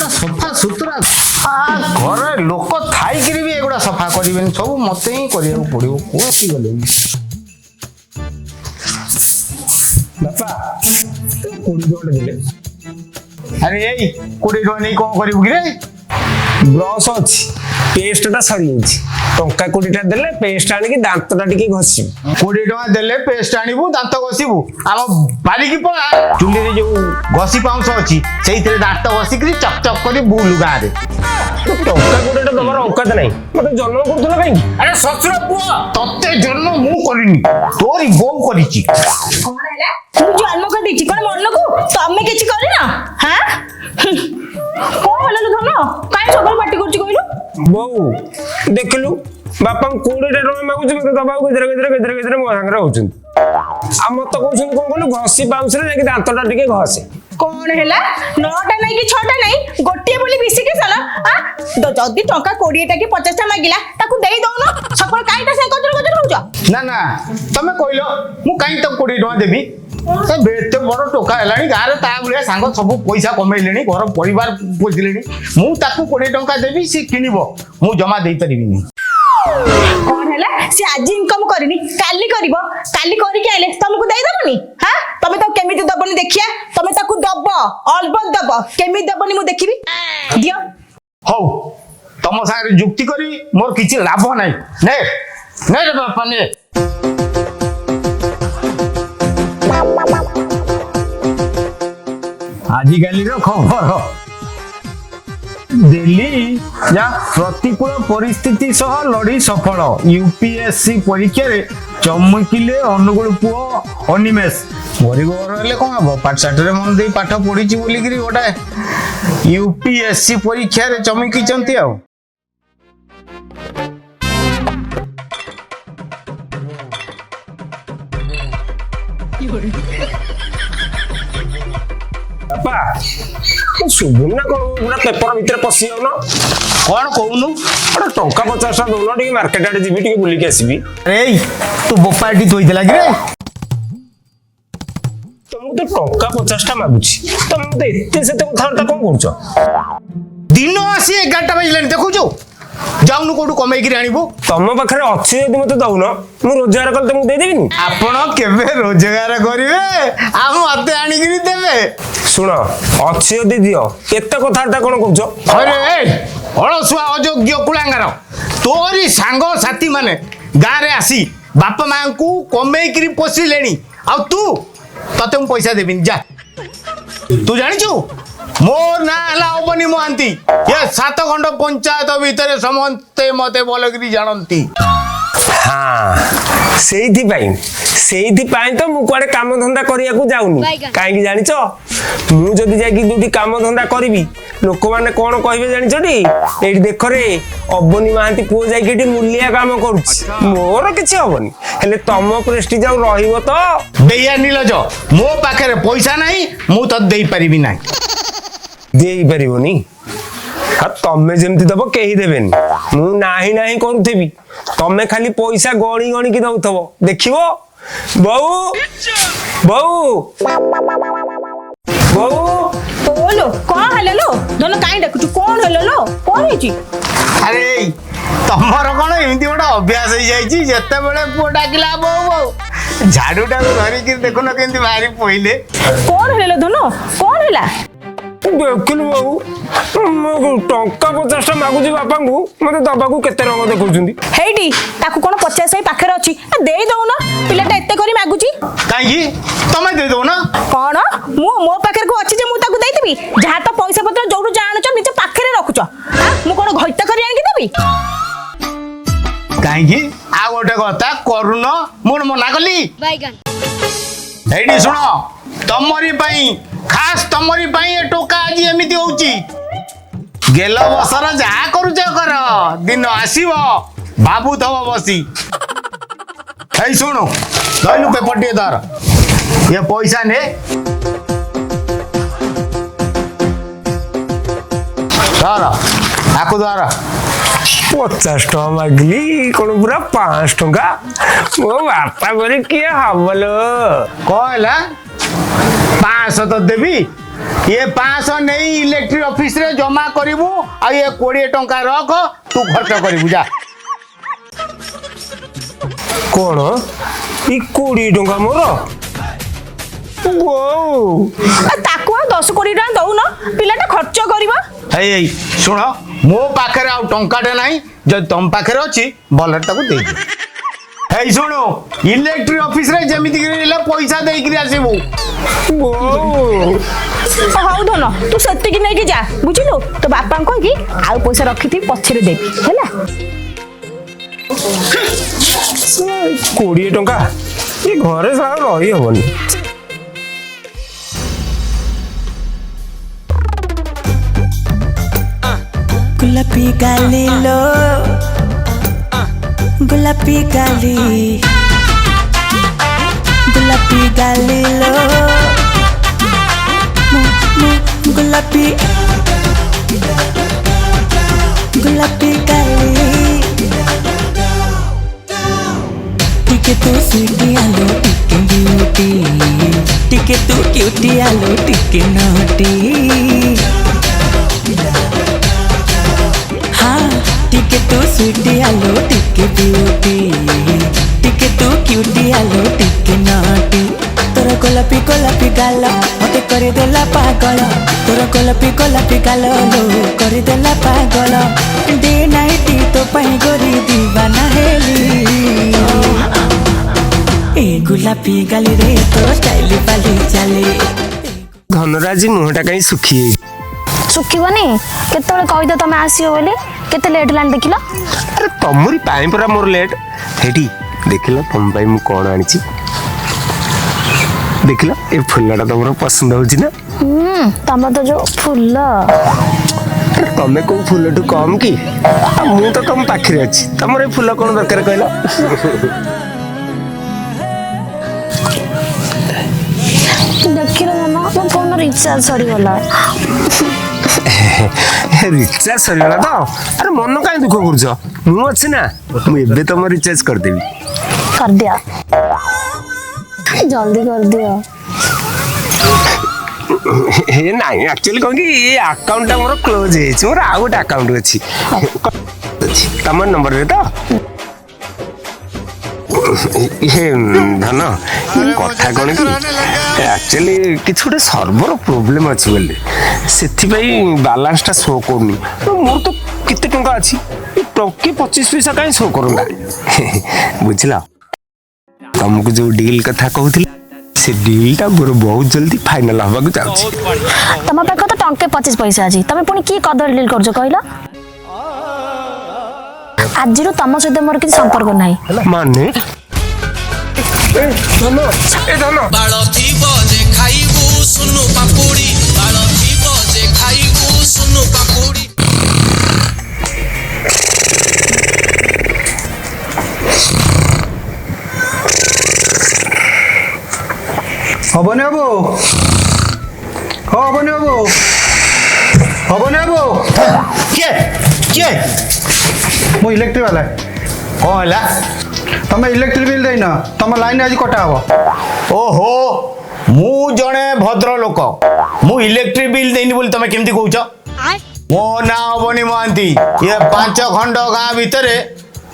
सफा सुतरा घर लोक थी भी एगुड़ा सफा करें सब मत ही करा पड़ो कौन गले बापा 20 टଙ୍କା देले अरे यही 20 टଙ୍କା नहीं कौन करू कि ब्रश अच्छी पेस्टा सरी टंका 20 टा देले पेस्ट आनिकी दांतटा टिके घसी 20 टଙ୍କା देले पेस्ट आनिबू दांत घसीबू आम बारिकी पड़ा चुली रे जो घसी पाउंस अछि सेई थरे दांत घसीकरी चक चक करी बुलु गां रे टंका 20 टा तमर औकात नहीं मते जन्म करथला काई अरे ससुर पुआ तते जन्म मु करिनी तोरी बो करिची कोन हैला तू जन्म कर दीची कोन मन को तमे किछ करी ना हां कोन हैला लो धनो काई सबल पार्टी करची कइलु बहू देखलु बापा 20 टा टଙ୍କା मागुछ मते दबाउ गजरे मो संगरा होचन आ मत कहउछन कोन कोन घसी बाउंस रे जाके दांतटा टिके घसे कोन हैला 9टा नहीं कि 6टा नहीं गोटिए बोली बिसी के साला हां जदी टंका 20 टा कि 50 टा मागिला ताकू देई दउनो सकल काईटा से गजर होउछ ना ना तमे कइलो मु काई त 20 टଙ୍କା देबी ए बेते बड़ टोका हेलानी गारे ता बुलिया सांग सब पैसा कमेइलेनी घर परिवार पोजिलेनी मु ताकू 20 टଙ୍କା देबी से किनिबो मु जमा देई परिबिनी कोन हैला से आज इनकम करनी काली करबो काली करी के आइले तुमको देई दबनी हां तमे तो केमिति दबनी देखिया तमे ताकू दब अलबत दब केमिति दबनी मु देखिबी दियो हौ तम सारे जुक्ति करी मोर किछि लाभ नै ने ने रे बापा ने आजिकाली रो खबर दिल्ली या प्रतिकूल परिस्थिति सह लड़ी सफल यूपीएससी परीक्षा रे चमकिले अनुगुण पुओ अनिमेष गरीब घर हेले कौन हम पाठशाठ रे मन दे पाठ पढ़ी बोली कि गोटा यूपीएससी परीक्षा रे चमकी चंती आ बापा सुबुना को पूरा पेपर भीतर पसी जाउनो कौन कहूनु अरे टंका 50 टा दोनो टिके मार्केट आडे जीबी टिके बुली के आसीबी अरे तू बोपाटी थोई देला कि रे तुमको तो टंका 50 टा मागुची तुम तो एते सेते कथा कोन करछो दिन आसी 11टा बजले देखु जो जाउनु कोडू कमाई कि आनिबो तम पाखरे अछि यदि मते दउनो मु रोजगार कल तुमको दे देबिनी आपण केबे रोजगार करिवे आ मते आनी कि देबे सुनो अछि यदि दियो एते कथाटा कोन करछो अरे अलसुआ अयोग्य कुलांगार तोरी सांग साथी माने गाँ रे आसी बापा मां को कमाई कि पोसी लेनी आ तू तते हम पैसा देबिन जा तू जानि छु मोर ना हला अबनी मोहांती ये 7 खंड पंचायत भीतर समस्ते मते बोलगिरी जानंती हाँ सेही पाई तो मु कुआडे काम धंदा करिया को जाउनी काहे कि जानिचो मु जदी जाई कि दुटी काम धंदा करबी लोक माने कोन कहबे जानिचोटी एठी देख रे अबनी महांती पो जाई कि मूल्य काम करूची मोर किछ हबनी हेले तम प्रेस्टीज आउ रहिबो तो बेया नीलज मो पाखरे पैसा नाही मु त देई परिबी नाही देई परिबोनी हा तमे जेमति दबो केही देबेनी मु नाही नाही करूथेबी तमे खाली पैसा गणी गणी कि दउथबो देखिबो बहू बहू बहू बोलो कौन हेलो लो दोनो काई देखु कौन हेलो लो कौन हेची अरे तमर कोन एमती गोटा अभ्यास हो जाइछि जत्ते बेले पो डाकिला बहू झाड़ूटा धरि कि देखो न केंती बाहरी पहिले कौन हेलो दोनो कौन हेला देखलु बहू टंका 50 टा मागुची बापा को मते दबा को केते रंग देखौछुंदी हेडी ताकू कोन 50 सही पाखरे अछि देई दउ न पिलाटा एते करी मागुची काई तमे दे दो ना कोन मो पाखरे को अछि जे मु ताकू देई देबी जहा तो पैसा पत्र जोडू जानो निजे पाखरे रखुछ हां मु कोन घइता करी आनि देबी काई आ गोटे कथा करूनो मुन मना कली बैगन हेडी सुनो तमरी पई खास तमरी पई ए टोका आज एमिति होउची गेलो बसर जा करूछ कर दिन आसीबो बाबू थव बसी हे सुनो लइलु पेपर टे धर ये पैसा ने धर आकु धर 50 टका मागली कोन पूरा 5 टका मो बापा बरे किया हबलो कहला 500 तो देवी ये 500 नहीं इलेक्ट्रिक ऑफिस रे जमा करिवु आ ये 20 टंका रख तू खर्च करिवु जा कौन ई 20 टंका मोर ताकू 10-20 टଙ୍କା दउन पिलाटा खर्च करबा ए सुन मो पाखे आ टंकाटे नहीं जब तुम पाखे अच्छी बलर ताको दे दे ए सुनो इलेक्ट्रिक ऑफिस रे जेमिति गिरले पैसा देई कि आसीबू हाउ धन तू सत्य की नहीं कि जा बुझिलु तो बापा को कि आ पैसा रखिथि पछरे देबी हैला 20 टंका ये घरे सारा रही हबनी गुलाबी गाली लो गुलाबी गाली गुलाबी गाली लो गुलाबी गुलाबी गाली टिके तू स्वीटी आलो टिके ब्यूटी टिके तू क्यूटी आलो टिके नोटी टिके तू स्वीटी आलो टिके ब्यूटी टिके तू क्यूटी आलो टिके नाटी तोर गोलापी गाल मते करे देला पागल तोर गोलापी गाल लो करे देला पागल डे नाइट तो पाई गोरी दीवाना हेली ए गुलापी गाली रे तोर स्टाइल बाली चाले धनराज मुहटा कहीं सुखी सुखिबनी केतବେଳେ କହିଦ ତମେ ଆସିବ ବୋଲି କେତେ ଲେଟ୍ ହେଲାଣି ଦେଖିଲ अरे तमरी पाई परा मोर लेट हेटी देखिला तम पाई मु कोन आनिची देखिला ए फुलटा तमरो पसंद होची ना ତମ ତ ଯୋଉ ଫୁଲ अरे तमे को फुलटू कम की मु तो तम पाखरे अछि तमरे फुल कोन दरकार कहला ଦେଖିଲ ମାମା ମୋ ଫୋନ ରିଚାର୍ଜ ସରିଗଲା रिचार्ज सरीगला तो अरे मन काई दुख करछ मु अछि ना मु एबे तम रिचार्ज कर देबी कर दिया जल्दी कर दिया हे नाही एक्चुअली कहूँ कि ये अकाउंट मोर क्लोज है मोर आउ गोटे अकाउंट अच्छी तम नंबर रे तो ये धन कथा कौन कि एक्चुअली किसी गोटे सर्वर प्रोब्लेम अच्छी बोले से बालांसटा शो करनी मोर तो केते टंका अच्छी टंके 25 पैसा कहीं शो करूना बुझल तुमको जो डील कथा कहूली से डीलटा मोर बहुत जल्दी फाइनल हवा को जाउछि तम पाख तो टंके 25 पैसा अछि तमे पुनी की कदर डील करजो कहला आज रो तम सहित मोर किसी संपर्क नाही माने ए धन बाळ थीबो जे खाइबू सुनु पापुड़ी बाळ थीबो जे खाइबू सुनु पापुड़ी हबने बाबू हबने बाबू हबने बाबू के के मु इलेक्ट्रिक वाला कौन है तमे इलेक्ट्रिक बिल देना तम लाइन आज कटा हबो ओहो मु जणे भद्र लोक मु इलेक्ट्रिक बिल देनी बोली तमे केमती कहउछ मो ना हबनी महांती ये 5 खंड गाँ भितरे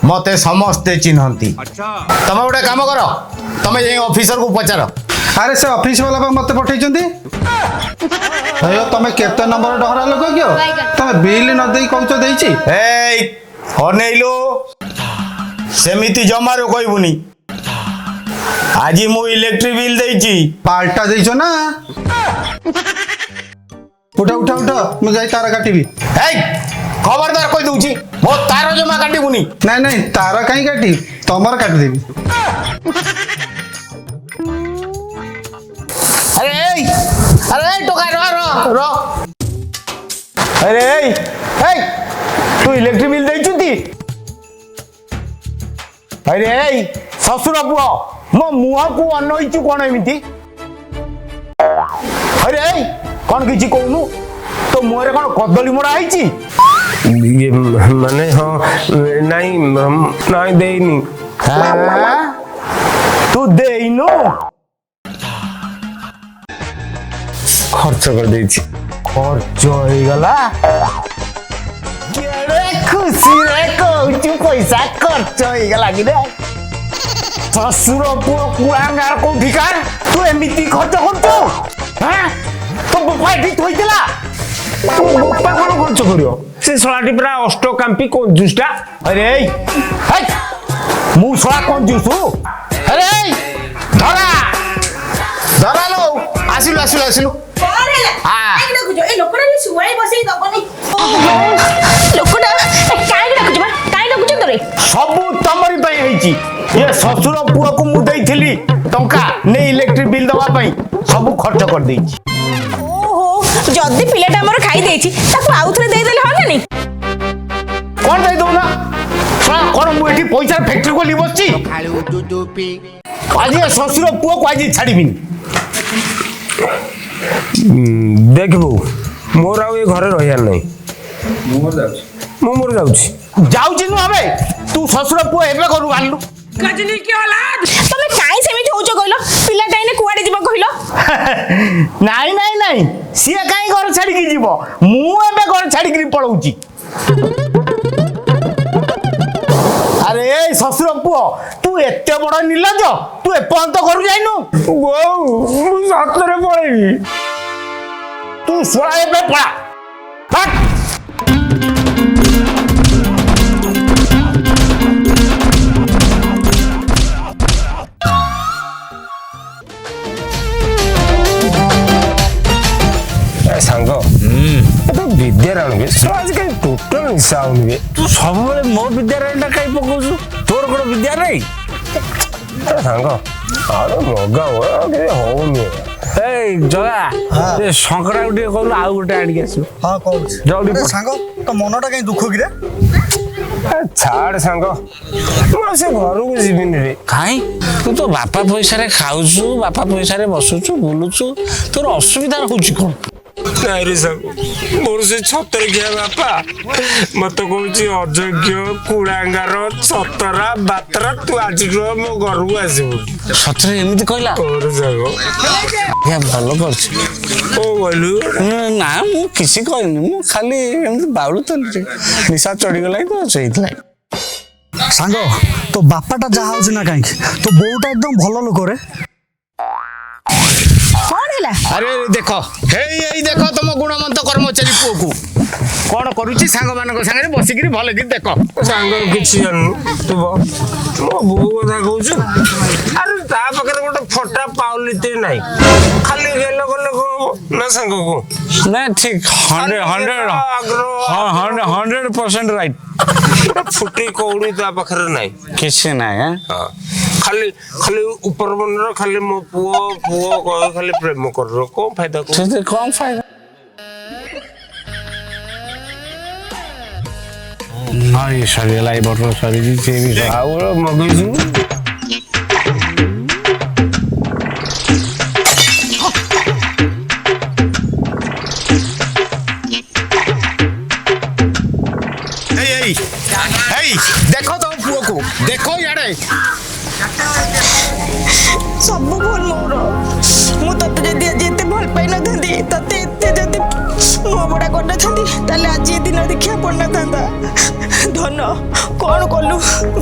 मते समस्ते चिन्हंती तमे गोटे काम कर तमे जे ऑफिसर को पचार अरे से ऑफिस वाला पे मते पठेइचंदी अयो तमे केते नंबर डहरा लोक कियो तमे बिल न देई कहउछ देइची ए अनेइलो सेमिति जमारो कहबुनी आज मु इलेक्ट्रिक बिल देइची पाल्टा देइछो ना उठा उठा उठा मु जाई तारा काटीबी ए खबरदार कहि दउची मो तार जमा काटीबुनी नहीं नहीं तारा कहीं काटी तमर काट देबी अरे टोका रो रो रो अरे ए तू इलेक्ट्रिक बिल देइछुती अरे ससुर पुओ मो मुह को अनइछु कोन एमिति अरे कोन किछि कहनु तो मुहरे कोन कदली मोड़ा आइछि ये माने हाँ नहीं नहीं देनी तू देइनु ଖର୍ଚ୍ଚ କରିଦେଇଛି। ଖର୍ଚ୍ଚ ହେଇଗଲା କେଡେ ଖୁସିରେ କହୁଛୁ ପଇସା ଖର୍ଚ୍ଚ ହେଇଗଲା କି ରେ ଶ୍ୱଶୁର ପୁଅ କୁଳାଙ୍ଗାର କୋଉଠିକା ତୁ ଏମିତି ଖର୍ଚ୍ଚ କରୁଛୁ ତୋ ବାପା ଏଠି ଥୋଇଥିଲା ବାପା କଣ ଖର୍ଚ୍ଚ କରିବ? ସେ ଶଳାଟି ପୁରା ଅଷ୍ଟକାମ୍ପି କଞ୍ଜୁସଟା। ଆରେ ମୁଁ ଶଳା କଞ୍ଜୁସ ଆରେ ଧରା ଧରା ଲୋ ଆସିଲୁ ଆସିଲୁ ଆସିଲୁ ଲୋକଟା କାହିଁକି ଡାକୁଛୁ ବା କାହିଁକି ଡାକୁଛୁ ତୋରେ ସବୁ ତମରି ପାଇଁ ହେଇଛି ଏ ଶ୍ୱଶୁର ପୁଅକୁ ମୁଁ ଦେଇଥିଲି ଟଙ୍କା ନେଇ ଇଲେକ୍ଟ୍ରିକ ବିଲ୍ ଦବା ପାଇଁ ସବୁ ଖର୍ଚ୍ଚ କରିଦେଇଛି। ଓହୋ ଯଦି ପିଲାଟା ଆମର ଖାଇ ଦେଇଛି ତାକୁ ଆଉଥରେ ଦେଇଦେଲେ ହନ୍ତାନି କଣ ଦେଇଦଉନା କଣ ମୁଁ ଏଠି ପଇସା ଫ୍ୟାକ୍ଟ୍ରି ଖୋଲି ବସିଛି ଆଜି ଏ ଶ୍ୱଶୁର ପୁଅକୁ ଆଜି ଛାଡ଼ିବିନି। ଦେଖ ବୋଉ ମୋର ଆଉ ଏ ଘରେ ରହିବାର ନାହିଁ। ମୁଁ ମୋର ଯାଉଛି ଯାଉଛି ନୁ ଆମେ ତୁ ଶ୍ୱଶୁର ପୁଅ ଏବେ ଘରୁ ଆଣିଲୁ ତମେ କାହିଁ ସେମିତି ହଉଛ କହିଲ ପିଲାଟା ଏଇନେ କୁଆଡେ ଯିବ କହିଲ ନାଇଁ ନାଇଁ ନାଇଁ ସିଏ କାହିଁ ଘର ଛାଡ଼ିକି ଯିବ ମୁଁ ଏବେ ଘର ଛାଡ଼ିକିରି ପଳଉଛି। ଆରେ ଏଇ ଶ୍ୱଶୁର ପୁଅ ତୁ ଏତେ ବଡ ନିର୍ଲଜ ତୁ ଏପର୍ଯ୍ୟନ୍ତ ଘରୁ ଯାଇନୁ ବୋଉ ମୁଁ ସତରେ ପଳେଇବି। ତୁ ଶୁଆ ଏବେ ପଳା ଭାଗ। ସାଙ୍ଗ ତୁ ବିଦ୍ୟାରେ ଆଣିବେ ଆଜିକାଲି ଟୋଟାଲ ନିଶା ହଉନି ତୁ ସବୁବେଳେ ମୋ ବିଦ୍ୟାଳୟଟା କାଇଁ ପକଉଛୁ ତୋର କଣ ବିଦ୍ୟା ନାହିଁ ସାଙ୍ଗ ଆରେ ମଗା ହଉନି। ଏଇ ଜଗା ଏ ଶଙ୍କରାକୁ ଟିକେ କହିଲୁ ଆଉ ଗୋଟେ ଆଣିକି ଆସିବୁ। ହଁ କହୁଛି ଜଲ୍ଦି ଆରେ ସାଙ୍ଗ ତୋ ମନଟା କାଇଁ ଦୁଃଖ କିରେ ଛାଡ ସାଙ୍ଗ ମୁଁ ସେ ଘରକୁ ଯିବିନି ରେ। କାଇଁ ତୁ ତ ବାପା ପଇସାରେ ଖାଉଛୁ ବାପା ପଇସାରେ ବସୁଛୁ ବୁଲୁଛୁ ତୋର ଅସୁବିଧା ହଉଛି କଣ? ନାଇଁ ରେ ସାଙ୍ଗ ମୋର ସେ ଛତରେ ଖିଆ ବାପା ମତେ କହୁଛି ଅଯୋଗ୍ୟ କୁଳାଙ୍ଗାର ଛତରା ବାତରା ତୁ ଆଜିଠୁ ମୋ ଘରକୁ ଆସିବୁ। ସତରେ ଏମିତି କହିଲା ସାଙ୍ଗ ଭଲ କରୁଛି କଣ କହିଲୁ? ନା ମୁଁ କିଛି କହିନି ମୁଁ ଖାଲି ଏମିତି ବାଉଳୁଥିଲି ନିଶା ଚଢିଗଲାଣି ତ ସେଇଥିଲାଗି। ସାଙ୍ଗ ତୋ ବାପାଟା ଯାହା ହଉଛି ନା କାହିଁକି ତୋ ବୋଉଟା ଏକଦମ ଭଲ ଲୋକରେ କଣ ହେଲା ଆରେ ଦେଖ ଏଇ ଦେଖ ତମ ଗୁଣମନ୍ତ କର୍ମଚାରୀ ପୁଅକୁ କଣ କରୁଛି ସାଙ୍ଗମାନଙ୍କ ସାଙ୍ଗରେ ବସିକିରି ଭଲକିରି ଦେଖ। ସାଙ୍ଗ କିଛି ଜାଣିନୁ ତୁ ମୋ ବୋଉ କଥା କହୁଛୁ ଆରେ ତା ପାଖରେ ଗୋଟେ ଫଟା ପାଉଲିତେ ନାହିଁ ଖାଲି ଗେଲ ଗଲେ କଣ ନା ସାଙ୍ଗ କଣ ନା ଠିକ 100% ରାଇଟ୍ ଫୁଟି କଉଡ଼ି ତା ପାଖରେ ନାହିଁ କିଛି ନାହିଁ ଖାଲି ଖାଲି ଉପର ମନରେ ଖାଲି ମୋ ପୁଅ ପୁଅ କହି ଖାଲି ପ୍ରେମ କର କଣ ଫାଇଦା ସେଥିରେ କଣ ଫାଇଦା ନଈ ସରିଗଲା ଏଇ ବର୍ଷ ସରିଛି ସିଏ ବି ଆଉ ମଗେଇଛୁ ଦେଖ ତମ ପୁଅକୁ ଦେଖ ଇଆଡେ ସବୁ ଭୁଲ ମୋର ମୁଁ ତତେ ଯଦି ଆଜି ଏତେ ଭଲ ପାଇନଥାନ୍ତି ତତେ ଏତେ ଯଦି ମୋ ବଡା କରିନଥାନ୍ତି ତାହେଲେ ଆଜି ଏ ଦିନ ଦେଖିବା ପଡିନଥାନ୍ତା। ଧନ କଣ କଲୁ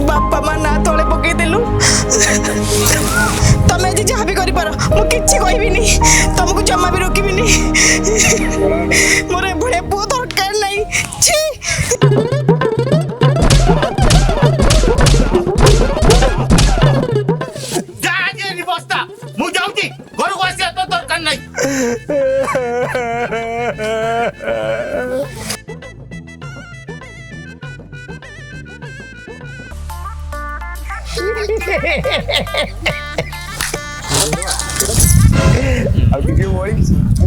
ବାପା ମା ନା ତଳେ ପକେଇଦେଲୁ ତମେ ଆଜି ଯାହା ବି କରିପାର ମୁଁ କିଛି କହିବିନି ତମକୁ ଜମା ବି ରୋକିବିନି ମୋର ଏଭଳିଆ ପୁଅ ଦରକାର ନାହିଁ छी। ମୁଁ ଯାଉଛି ଘରକୁ ଆସିବା ତ ଦରକାର ନାହିଁ। ଆଉ ଟିକେ ବଳି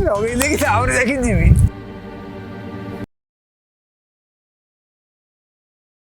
ଲଗେଇ ଦେଇକି ତାପରେ ଯାଇକି ଯିବି।